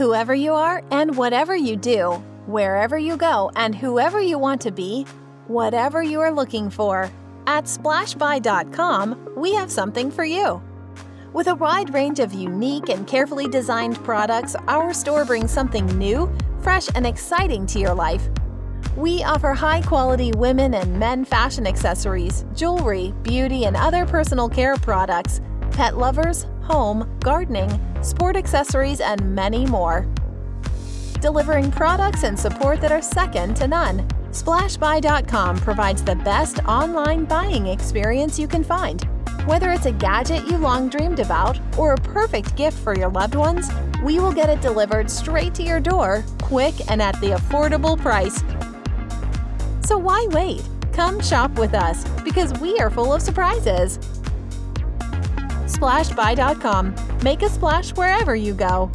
Whoever you are and whatever you do, wherever you go and whoever you want to be, whatever you are looking for, at Splashbuy.com, we have something for you. With a wide range of unique and carefully designed products, our store brings something new, fresh, and exciting to your life. We offer high-quality women and men fashion accessories, jewelry, beauty, and other personal care products, pet lovers, home, gardening, sport accessories, and many more. Delivering products and support that are second to none, Splashbuy.com provides the best online buying experience you can find. Whether it's a gadget you long dreamed about or a perfect gift for your loved ones, we will get it delivered straight to your door, quick and at the affordable price. So why wait? Come shop with us, because we are full of surprises. Splashbuy.com. Make a splash wherever you go.